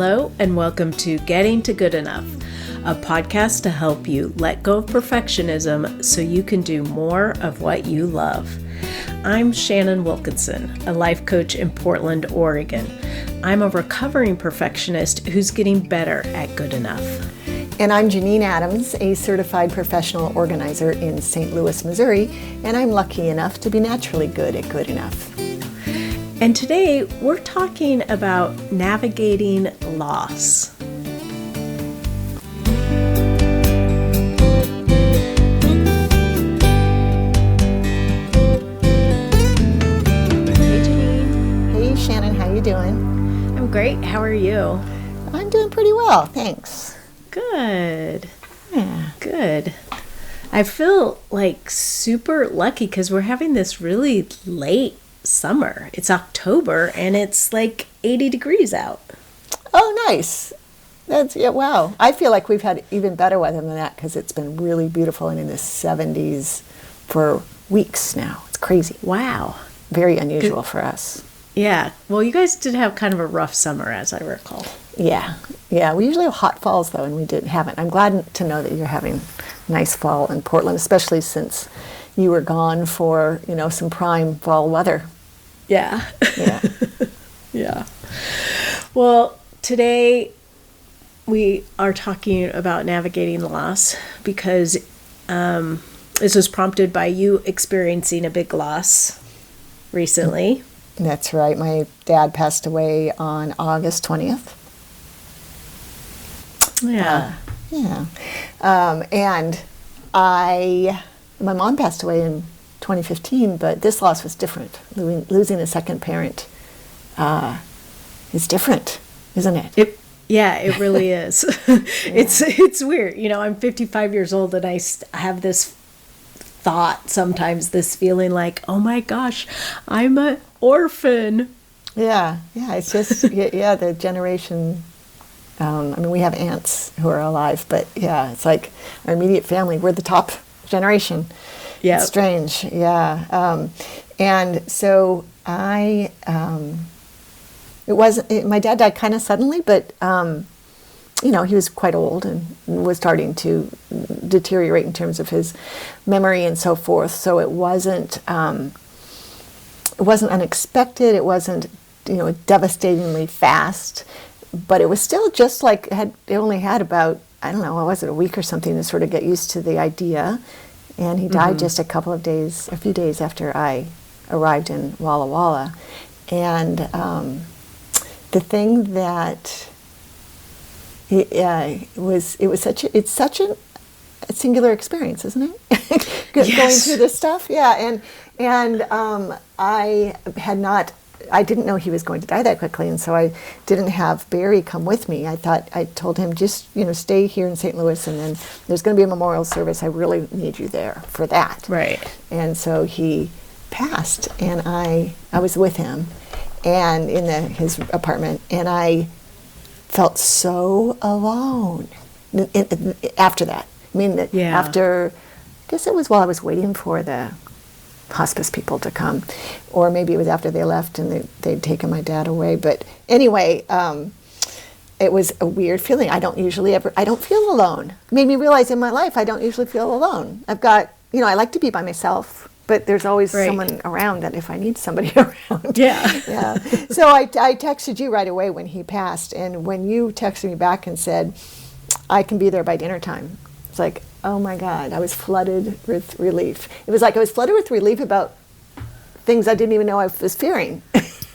Hello, and welcome to Getting to Good Enough, a podcast to help you let go of perfectionism so you can do more of what you love. I'm Shannon Wilkinson, a life coach in Portland, Oregon. I'm a recovering perfectionist who's getting better at good enough. And I'm Janine Adams, a certified professional organizer in St. Louis, Missouri, and I'm lucky enough to be naturally good at good enough. And today we're talking about navigating loss. Hey Janine. Hey Shannon, how you doing? I'm great. How are you? I'm doing pretty well, thanks. Good. Yeah. Good. I feel like super lucky because we're having this really late summer. It's October and it's like 80 degrees out. Oh, nice. Wow. I feel like we've had even better weather than that because it's been really beautiful and in the 70s for weeks now. It's crazy. Wow. Very unusual for us. Yeah. Well, you guys did have kind of a rough summer, as I recall. Yeah. We usually have hot falls, though, and we haven't. I'm glad to know that you're having a nice fall in Portland, especially since you were gone for, some prime fall weather. Yeah. Yeah. Yeah. Well, today we are talking about navigating loss because this was prompted by you experiencing a big loss recently. That's right. My dad passed away on August 20th. Yeah. And my mom passed away in 2015, but this loss was different. Losing a second parent is different, isn't it? It really is. It's weird. I'm 55 years old and I have this thought sometimes, this feeling like, oh my gosh, I'm an orphan. Yeah. It's just, the generation. We have aunts who are alive, but it's like our immediate family. We're the top generation. Yeah. It's strange. Yeah. And so my dad died kind of suddenly, but, he was quite old and was starting to deteriorate in terms of his memory and so forth. So it wasn't unexpected. It wasn't, devastatingly fast. But it was still just like it only had about, a week or something to sort of get used to the idea. And he died just a few days after I arrived in Walla Walla. And the thing that it's such a singular experience, isn't it? Yes. Going through this stuff, yeah. And I didn't know he was going to die that quickly, and so I didn't have Barry come with me. I told him, just, stay here in St. Louis, and then there's going to be a memorial service. I really need you there for that. Right. And so he passed, and I was with him and in his apartment, and I felt so alone after that. After, I guess it was while I was waiting for the hospice people to come, or maybe it was after they left and they'd taken my dad away. But anyway, it was a weird feeling. I don't feel alone. It made me realize in my life I don't usually feel alone. I've got, I like to be by myself, but there's always someone around that if I need somebody around. Yeah. So I texted you right away when he passed, and when you texted me back and said, I can be there by dinner time, it's like, oh my God, I was flooded with relief. It was like I was flooded with relief about things I didn't even know I was fearing.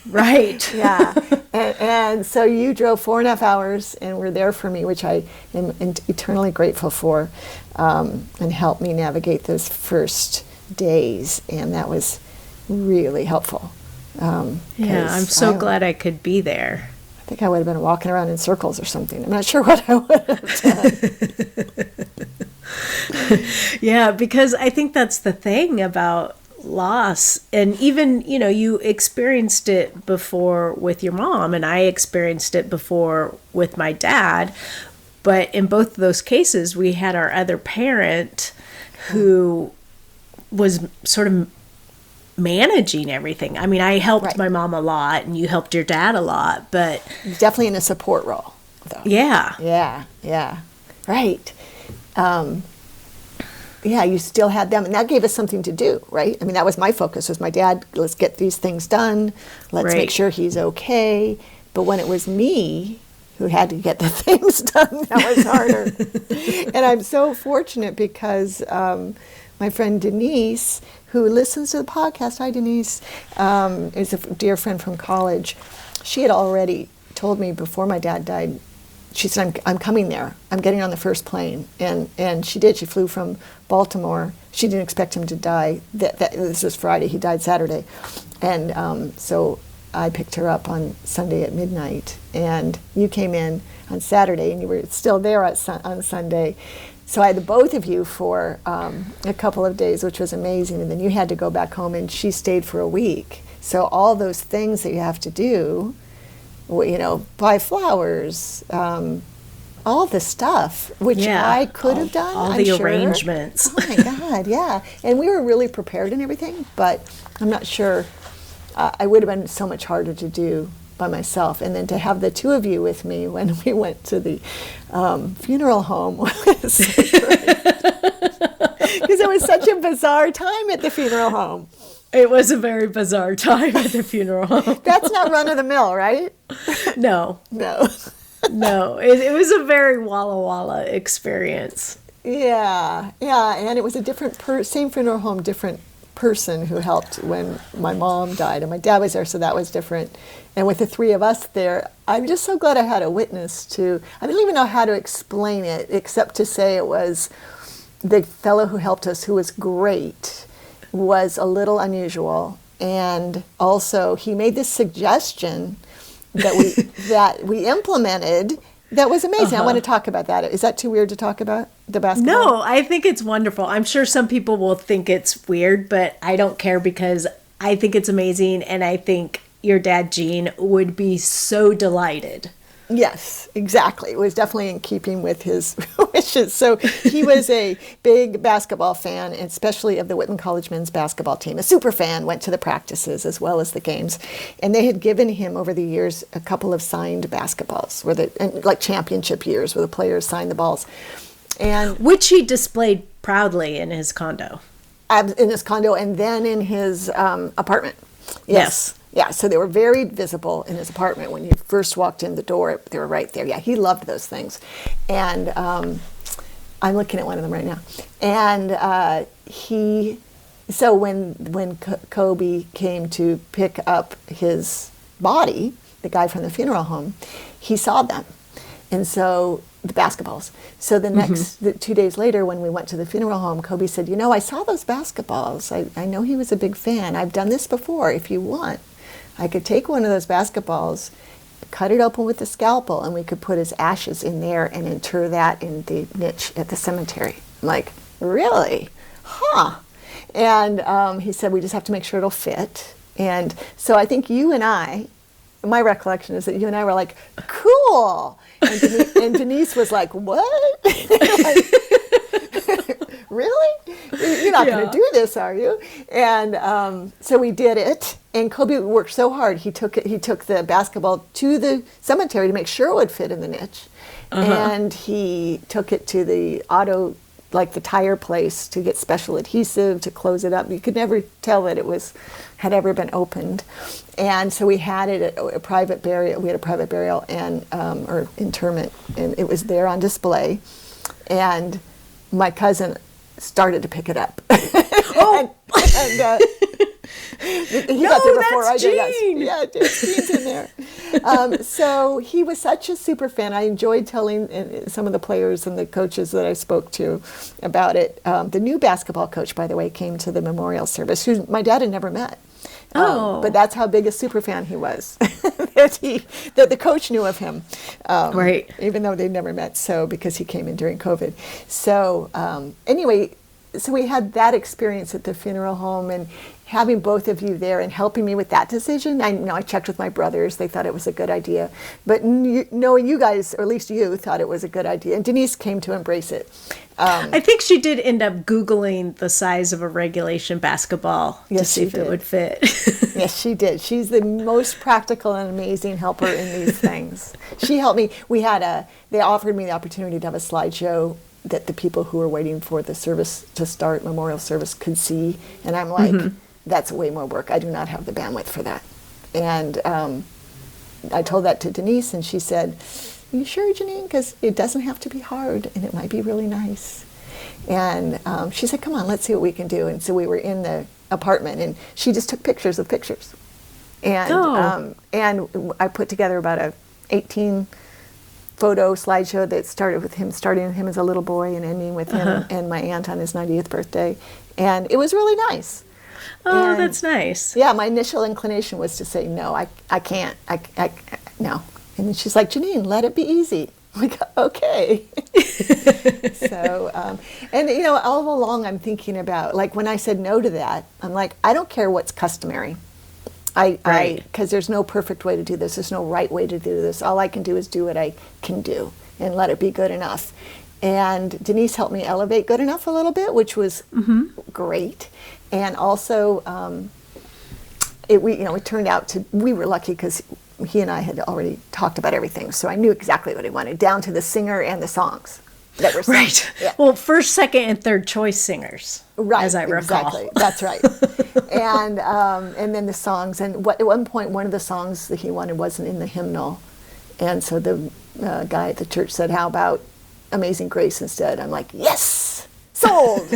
Right. Yeah. And so you drove 4.5 hours and were there for me, which I am eternally grateful for, and helped me navigate those first days. And that was really helpful. I'm so glad I could be there. I think I would have been walking around in circles or something. I'm not sure what I would have done. Yeah, because I think that's the thing about loss. And even, you experienced it before with your mom, and I experienced it before with my dad. But in both of those cases, we had our other parent who was sort of managing everything. I mean, I helped my mom a lot and you helped your dad a lot, but definitely in a support role. though. Yeah. Yeah. Right. Yeah, you still had them, and that gave us something to do, right? I mean, that was my focus, was my dad, let's get these things done, let's make sure he's okay. But when it was me who had to get the things done, that was harder. And I'm so fortunate because my friend Denise, who listens to the podcast, hi Denise, is a dear friend from college. She had already told me before my dad died, she said, I'm coming there. I'm getting on the first plane. And she did. She flew from Baltimore. She didn't expect him to die. This was Friday. He died Saturday. And so I picked her up on Sunday at midnight. And you came in on Saturday, and you were still there on Sunday. So I had the both of you for a couple of days, which was amazing. And then you had to go back home, and she stayed for a week. So all those things that you have to do, you know, buy flowers, all the stuff, which I could have done. All I'm the sure. arrangements. Oh my God, yeah. And we were really prepared and everything, but I'm not sure. I would have been so much harder to do by myself. And then to have the two of you with me when we went to the funeral home was great. Because it was such a bizarre time at the funeral home. It was a very bizarre time at the funeral home. That's not run of the mill, right? No. No. No. It was a very Walla Walla experience. Yeah. And it was a different same funeral home, different person who helped when my mom died, and my dad was there, so that was different. And with the three of us there, I'm just so glad I had a witness to. I don't even know how to explain it, except to say it was the fellow who helped us, who was great, was a little unusual, and also he made this suggestion that we implemented that was amazing. I want to talk about that. Is that too weird to talk about the basketball? No, I think it's wonderful. I'm sure some people will think it's weird, but I don't care because I think it's amazing, and I think your dad, Gene, would be so delighted. Yes, exactly. It was definitely in keeping with his wishes. So he was a big basketball fan, especially of the Whitman College men's basketball team. A super fan, went to the practices as well as the games. And they had given him over the years a couple of signed basketballs, like championship years where the players signed the balls. And which he displayed proudly in his condo. In his condo and then in his apartment. Yes. Yeah, so they were very visible in his apartment. When you first walked in the door, they were right there. Yeah, he loved those things. And I'm looking at one of them right now. And so when Kobe came to pick up his body, the guy from the funeral home, he saw them. And so the basketballs. So the 2 days later, when we went to the funeral home, Kobe said, I saw those basketballs. I know he was a big fan. I've done this before. If you want, I could take one of those basketballs, cut it open with a scalpel, and we could put his ashes in there and inter that in the niche at the cemetery. I'm like, really? Huh. And he said, we just have to make sure it'll fit. And so I think you and I, my recollection is that you and I were like, cool. And Denise was like, what? Like, really? You're not going to do this, are you? And so we did it. And Kobe worked so hard. He took the basketball to the cemetery to make sure it would fit in the niche. And he took it to the the tire place to get special adhesive to close it up. You could never tell that it had ever been opened. And so we had it at a private burial. We had a private burial and or interment, and it was there on display. And my cousin started to pick it up. Oh, he got there before I did. Gene. Yeah, Gene's in there. So he was such a super fan. I enjoyed telling some of the players and the coaches that I spoke to about it. The new basketball coach, by the way, came to the memorial service, who my dad had never met. But that's how big a super fan he was, that the coach knew of him, right? Even though they'd never met. So because he came in during COVID. So anyway, so we had that experience at the funeral home, having both of you there and helping me with that decision, I checked with my brothers. They thought it was a good idea. But knowing you guys, or at least you, thought it was a good idea. And Denise came to embrace it. I think she did end up Googling the size of a regulation basketball to see if it would fit. Yes, she did. She's the most practical and amazing helper in these things. She helped me. They offered me the opportunity to have a slideshow that the people who were waiting for the service to start, memorial service, could see. And I'm like, that's way more work. I do not have the bandwidth for that. And I told that to Denise, and she said, "Are you sure, Janine? Because it doesn't have to be hard, and it might be really nice." And she said, "Come on, let's see what we can do." And so we were in the apartment, and she just took pictures of pictures. And and I put together about a 18 photo slideshow that started with him, starting him as a little boy and ending with him and my aunt on his 90th birthday. And it was really nice. Oh, and that's nice. Yeah, my initial inclination was to say, no, I can't. No. And then she's like, "Janine, let it be easy." I'm like, okay. So, and all along I'm thinking about, like, when I said no to that, I'm like, I don't care what's customary. Because there's no perfect way to do this. There's no right way to do this. All I can do is do what I can do and let it be good enough. And Denise helped me elevate good enough a little bit, which was great. And also, it turned out we were lucky because he and I had already talked about everything. So I knew exactly what he wanted, down to the singer and the songs that were sung. Right. Yeah. Well, first, second, and third choice singers, as I recall. Exactly. That's right. And then the songs. And at one point, one of the songs that he wanted wasn't in the hymnal. And so the guy at the church said, "How about Amazing Grace instead?" I'm like, yes, sold.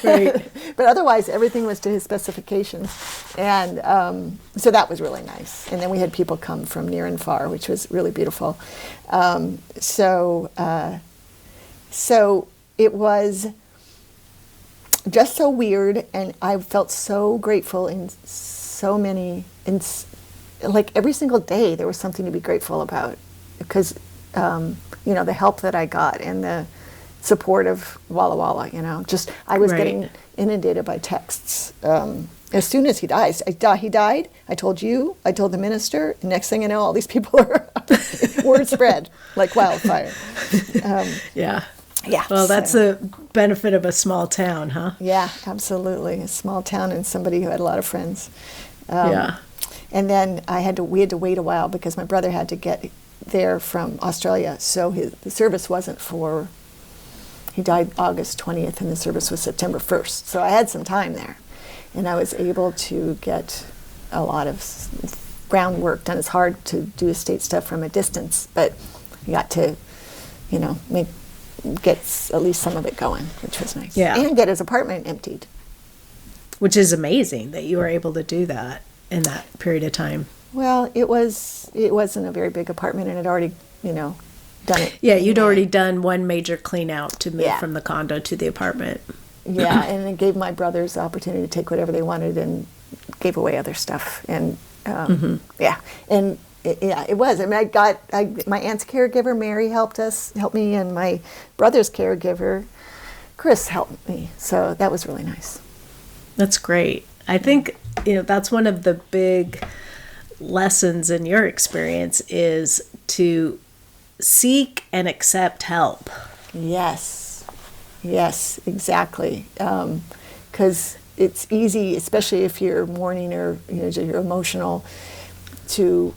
Right. But otherwise, everything was to his specifications. And so that was really nice. And then we had people come from near and far, which was really beautiful. So it was just so weird, and I felt so grateful in so many, like every single day there was something to be grateful about, because the help that I got and the support of Walla Walla, I was getting inundated by texts. As soon as he died, I told you, I told the minister, and next thing I know, all these people are, word spread like wildfire. Yeah. Yeah. Well, that's the benefit of a small town, huh? Yeah, absolutely. A small town and somebody who had a lot of friends. Yeah. And then we had to wait a while because my brother had to get there from Australia. So the service wasn't he died August 20th and the service was September 1st. So I had some time there. And I was able to get a lot of groundwork done. It's hard to do estate stuff from a distance, but I got to, get at least some of it going, which was nice. Yeah. And get his apartment emptied. Which is amazing that you were able to do that in that period of time. Well, it wasn't a very big apartment, and I'd already, done it. Yeah, you'd already done one major clean out to move from the condo to the apartment. Yeah, and it gave my brothers the opportunity to take whatever they wanted and gave away other stuff. And it was. I mean, my aunt's caregiver, Mary, helped me, and my brother's caregiver, Chris, helped me. So that was really nice. That's great. I think, that's one of the big lessons in your experience is to seek and accept help. Yes, exactly. Because it's easy, especially if you're mourning or you're emotional, to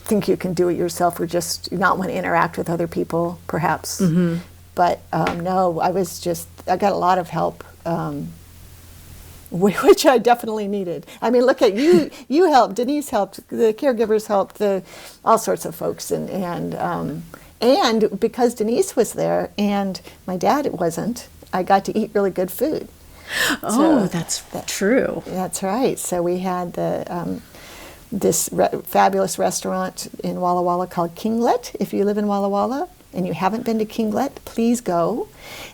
think you can do it yourself or just not want to interact with other people, perhaps. Mm-hmm. But no, I got a lot of help, which I definitely needed. I mean, look at you. You helped. Denise helped. The caregivers helped. All sorts of folks, and because Denise was there and my dad wasn't, I got to eat really good food. Oh, that's true. That's right. So we had this fabulous restaurant in Walla Walla called Kinglet. If you live in Walla Walla and you haven't been to Kinglet, please go.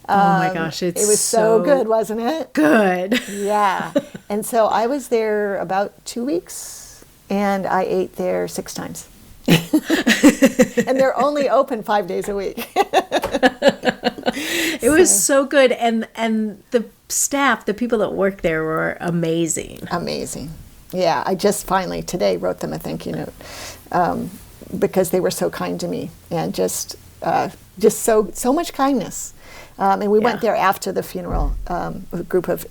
Oh my gosh, it was so good, wasn't it? Good. Yeah. And so I was there about 2 weeks, and I ate there 6 times. And they're only open 5 days a week. It was so good, and the staff, the people that work there, were amazing. Amazing. Yeah, I just finally today wrote them a thank you note because they were so kind to me, and just so much kindness. And we went there after the funeral, a group of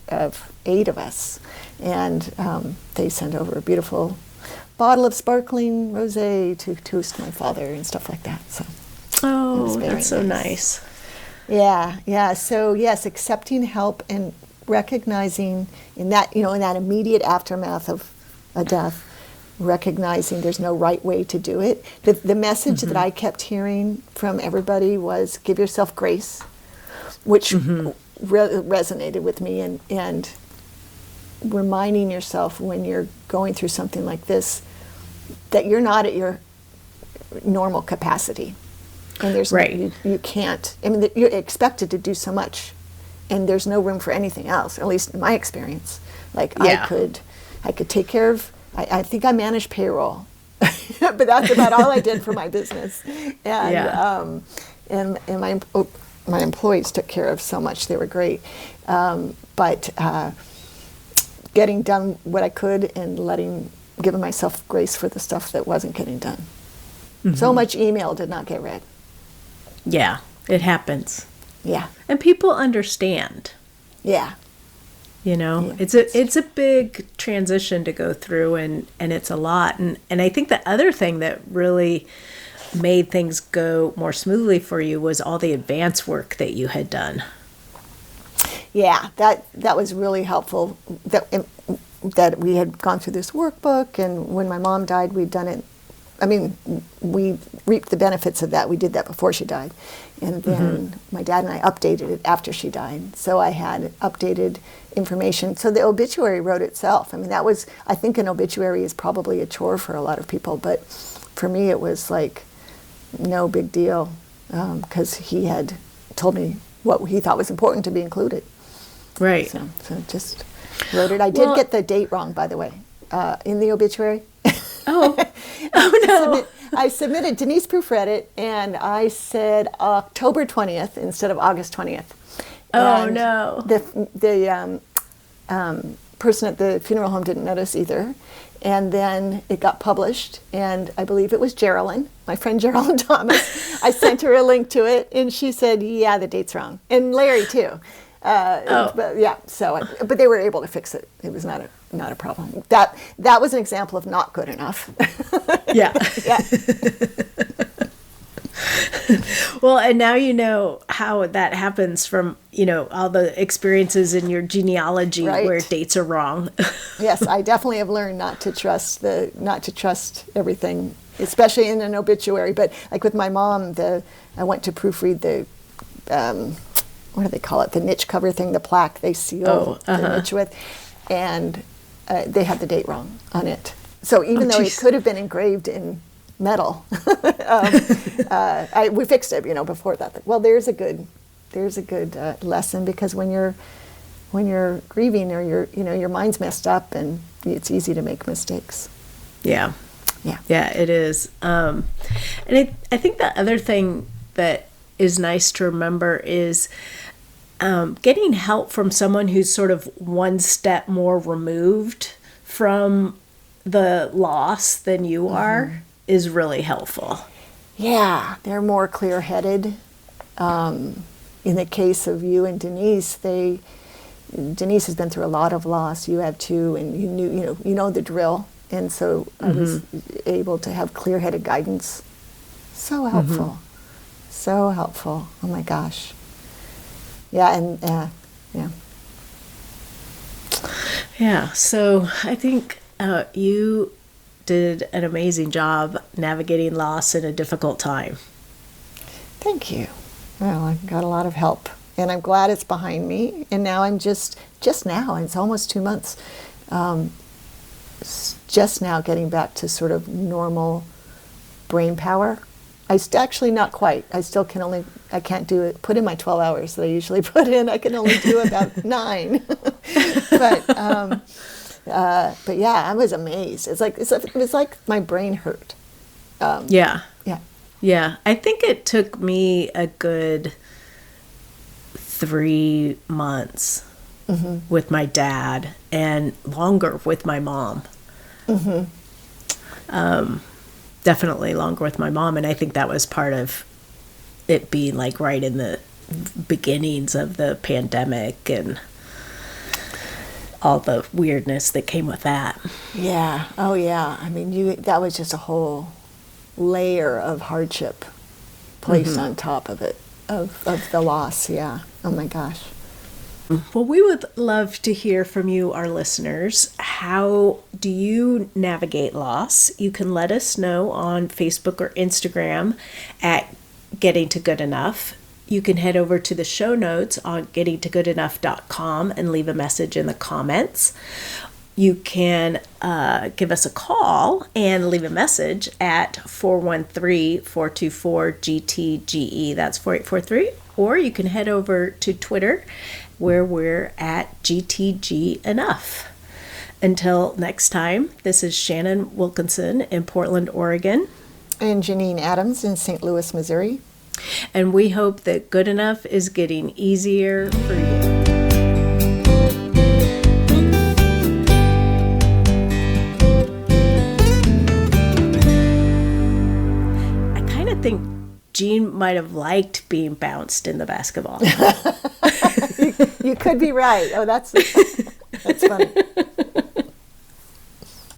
8 of us, and they sent over a beautiful bottle of sparkling rosé to toast my father and stuff like that. So, that's so nice. Yeah. So yes, accepting help and recognizing in that immediate aftermath of a death, recognizing there's no right way to do it. The message that I kept hearing from everybody was give yourself grace, which resonated with me, and reminding yourself when you're going through something like this that you're not at your normal capacity, and there's you can't. I mean, you're expected to do so much, and there's no room for anything else. At least in my experience, I could take care of. I think I managed payroll, but that's about all I did for my business, and my employees took care of so much. They were great, but getting done what I could and giving myself grace for the stuff that wasn't getting done. So much email did not get read. Yeah, it happens. Yeah, and people understand. Yeah, it's a big transition to go through, and it's a lot. And I think the other thing that really made things go more smoothly for you was all the advance work that you had done. Yeah, that was really helpful. That we had gone through this workbook, and when my mom died, we'd done it. I mean, we reaped the benefits of that. We did that before she died, and then my dad and I updated it after she died. So I had updated information. So the obituary wrote itself. I mean, I think an obituary is probably a chore for a lot of people, but for me, it was like no big deal because he had told me what he thought was important to be included. Right. So just wrote it. I did get the date wrong, by the way, in the obituary. Oh no. I submitted, Denise proofread it, and I said October 20th instead of August 20th. Oh, no. The person at the funeral home didn't notice either. And then it got published, and I believe it was Geraldine, my friend Geraldine Thomas. I sent her a link to it, and she said, yeah, the date's wrong. And Larry, too. But they were able to fix it. It was not a problem. That was an example of not good enough. Yeah. Yeah. Well, and now you know how that happens from, all the experiences in your genealogy where dates are wrong. Yes, I definitely have learned not to trust everything, especially in an obituary. But like with my mom, I went to proofread the what do they call it? The niche cover thing, the plaque they seal the niche with, and they had the date wrong on it. So even though it could have been engraved in metal, we fixed it, before that. Well, there's a good lesson, because when you're grieving or your mind's messed up, and it's easy to make mistakes. Yeah. Yeah. Yeah, it is. And I think the other thing that is nice to remember is getting help from someone who's sort of one step more removed from the loss than you are is really helpful. Yeah, they're more clear-headed. In the case of you and Denise, Denise has been through a lot of loss. You have too, and you know the drill. And so I was able to have clear-headed guidance. So helpful. So helpful. Oh my gosh. Yeah, and yeah. Yeah, so I think you did an amazing job navigating loss in a difficult time. Thank you. Well, I got a lot of help, and I'm glad it's behind me. And now I'm just now, it's almost 2 months, just now getting back to sort of normal brain power. Actually not quite. I can't put in my 12 hours that I usually put in. I can only do about 9. But yeah, I was amazed. It was like my brain hurt. Yeah. I think it took me a good 3 months with my dad, and longer with my mom. Definitely longer with my mom. And I think that was part of it being like right in the beginnings of the pandemic and all the weirdness that came with that. Yeah. Oh, yeah. I mean, that was just a whole layer of hardship placed on top of it, of the loss. Yeah. Oh, my gosh. Well, we would love to hear from you, our listeners. How do you navigate loss? You can let us know on Facebook or Instagram at Getting to Good Enough. You can head over to the show notes on gettingtogoodenough.com and leave a message in the comments. You can give us a call and leave a message at 413-424-GTGE. That's 4843. Or you can head over to Twitter, where we're at GTG Enough. Until next time, this is Shannon Wilkinson in Portland, Oregon. And Janine Adams in St. Louis, Missouri. And we hope that good enough is getting easier for you. I kind of think Jean might have liked being bounced in the basketball. You could be right. Oh, that's funny.